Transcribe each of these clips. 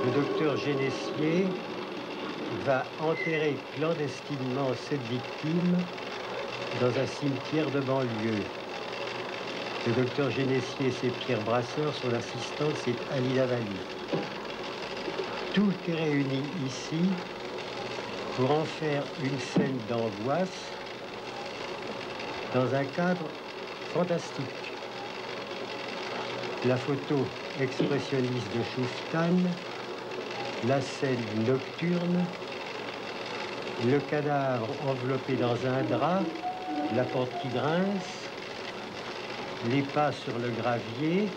Le docteur Génessier va enterrer clandestinement cette victime dans un cimetière de banlieue. Le docteur Génessier, c'est Pierre Brasseur, son assistante, c'est Alida Valli. Tout est réuni ici pour en faire une scène d'angoisse dans un cadre fantastique. La photo expressionniste de Schuftan, la scène nocturne, le cadavre enveloppé dans un drap, la porte qui grince, les pas sur le gravier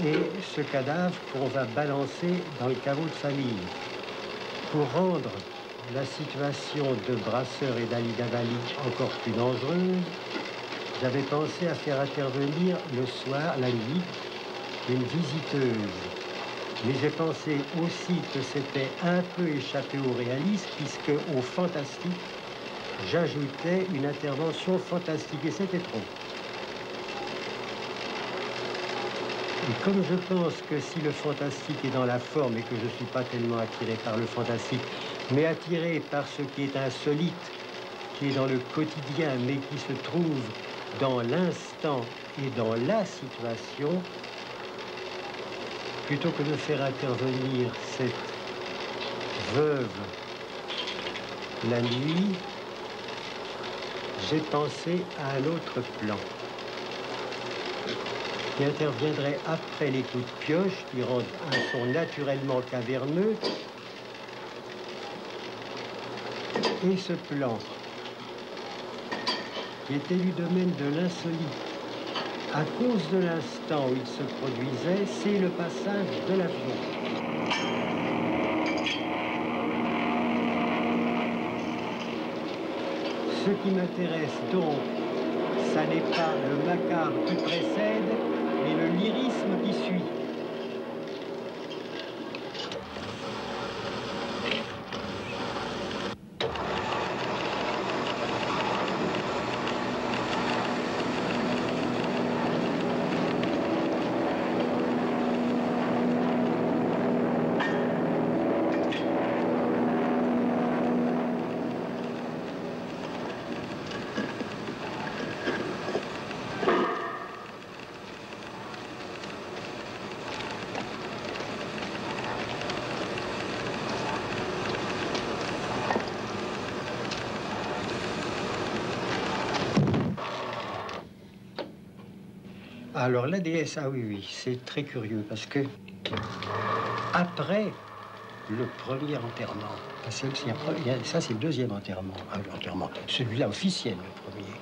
et ce cadavre qu'on va balancer dans le caveau de famille. Pour rendre la situation de Brasseur et d'Alida Valli encore plus dangereuse, j'avais pensé à faire intervenir le soir, la nuit, une visiteuse. Mais j'ai pensé aussi que c'était un peu échappé au réalisme, puisque au fantastique, j'ajoutais une intervention fantastique, et c'était trop. Et comme je pense que si le fantastique est dans la forme et que je ne suis pas tellement attiré par le fantastique, mais attiré par ce qui est insolite, qui est dans le quotidien, mais qui se trouve dans l'instant et dans la situation, plutôt que de faire intervenir cette veuve la nuit, j'ai pensé à un autre plan qui interviendrait après les coups de pioche qui rendent un son naturellement caverneux. Et ce plan, qui était du domaine de l'insolite, à cause de l'instant où il se produisait, c'est le passage de l'avion. Ce qui m'intéresse donc, ça n'est pas le macabre qui précède, mais le lyrisme qui suit. Alors la déesse, ah oui, oui, c'est très curieux parce que après le premier enterrement, ça c'est le deuxième enterrement, celui-là officiel, le premier,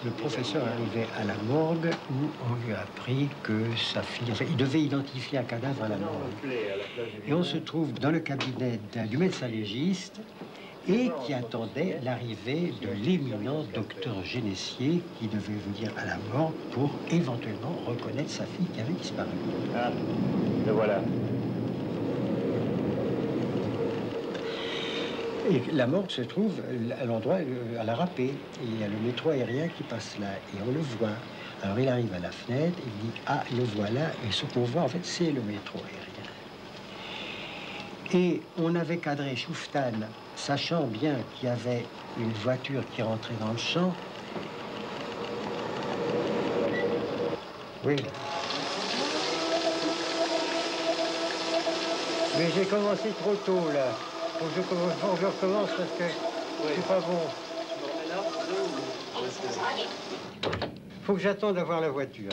le professeur arrivait à la morgue où on lui a appris que sa fille, enfin, il devait identifier un cadavre à la morgue. Et on se trouve dans le cabinet du médecin légiste et qui attendait l'arrivée de l'éminent docteur Génessier qui devait venir à la mort pour éventuellement reconnaître sa fille qui avait disparu. Ah, le voilà. Et la morgue se trouve à l'endroit, à la râpée. Et il y a le métro aérien qui passe là, et on le voit. Alors il arrive à la fenêtre, il dit « Ah, le voilà », et ce qu'on voit, en fait, c'est le métro aérien. Et on avait cadré Schuftan, sachant bien qu'il y avait une voiture qui rentrait dans le champ. Oui. Mais j'ai commencé trop tôt, là. Faut que je recommence parce que c'est pas bon. Faut que j'attende d'avoir la voiture.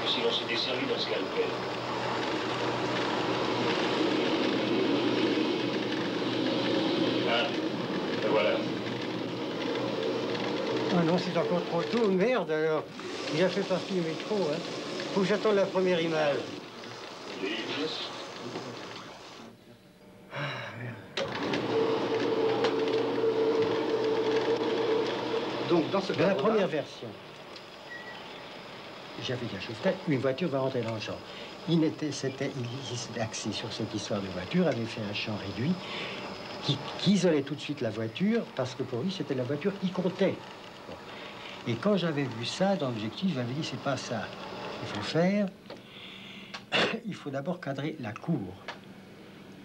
Si on s'était servi d'un scalpel. Ah, le voilà. Ah non, c'est encore trop tôt, merde alors. Il a fait partie du métro, hein. Faut que j'attende la première image. Donc, dans la première version, j'avais dit à Schuftan, une voiture va rentrer dans le champ. Il s'était axé sur cette histoire de voiture, avait fait un champ réduit, qui isolait tout de suite la voiture, parce que pour lui, c'était la voiture qui comptait. Et quand j'avais vu ça dans l'objectif, j'avais dit, c'est pas ça qu'il faut faire. Il faut d'abord cadrer la cour,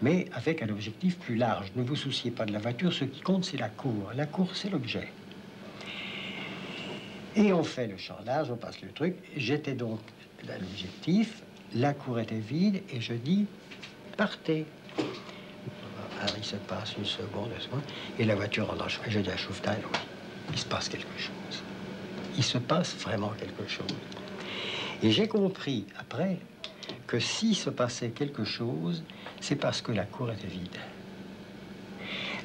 mais avec un objectif plus large. Ne vous souciez pas de la voiture, ce qui compte, c'est la cour. La cour, c'est l'objet. Et on fait le champ large, on passe le truc. J'étais donc à l'objectif, la cour était vide, et je dis, partez. Alors, il se passe une seconde, et la voiture rentre dans le chemin. Je dis à Schuftan, oui, il se passe quelque chose. Il se passe vraiment quelque chose. Et j'ai compris, après, que s'il se passait quelque chose, c'est parce que la cour était vide.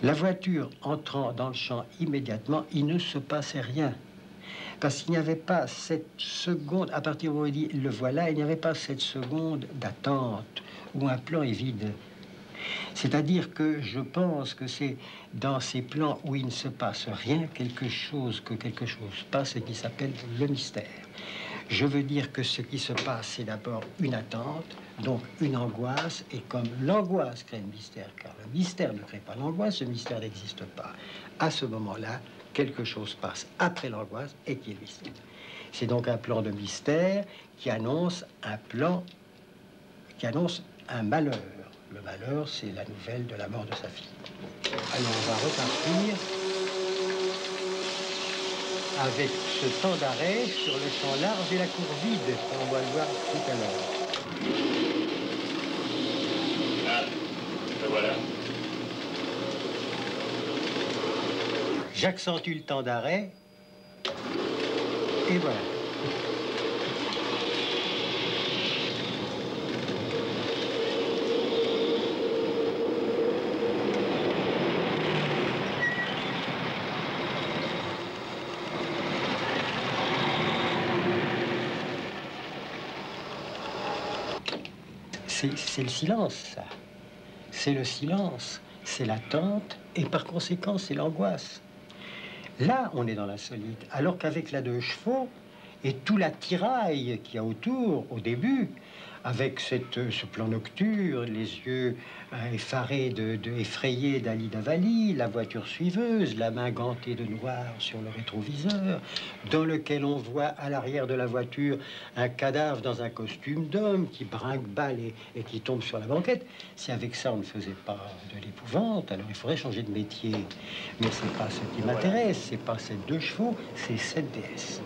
La voiture entrant dans le champ immédiatement, il ne se passait rien. Parce qu'il n'y avait pas cette seconde, à partir du moment où il dit le voilà, il n'y avait pas cette seconde d'attente où un plan est vide. C'est-à-dire que je pense que c'est dans ces plans où il ne se passe rien, que quelque chose passe et qui s'appelle le mystère. Je veux dire que ce qui se passe, c'est d'abord une attente, donc une angoisse, et comme l'angoisse crée le mystère, car le mystère ne crée pas l'angoisse, ce mystère n'existe pas. À ce moment-là, quelque chose passe après l'angoisse et qui est le mystère. C'est donc un plan de mystère qui annonce un plan, qui annonce un malheur. Le malheur, c'est la nouvelle de la mort de sa fille. Alors on va repartir avec ce temps d'arrêt sur le champ large et la cour vide. On va le voir tout à l'heure. Ah, le voilà. J'accentue le temps d'arrêt. Et voilà. C'est le silence, ça. C'est le silence, c'est l'attente, et par conséquent, c'est l'angoisse. Là, on est dans l'insolite, alors qu'avec la 2 chevaux, et tout l'attirail qu'il y a autour, au début, avec ce plan nocturne, les yeux effarés, effrayés d'Ali Davali, la voiture suiveuse, la main gantée de noir sur le rétroviseur, dans lequel on voit à l'arrière de la voiture un cadavre dans un costume d'homme qui brinque-balle et qui tombe sur la banquette. Si avec ça on ne faisait pas de l'épouvante, alors il faudrait changer de métier. Mais c'est pas ce qui m'intéresse, c'est pas ces 2 chevaux, c'est cette déesse.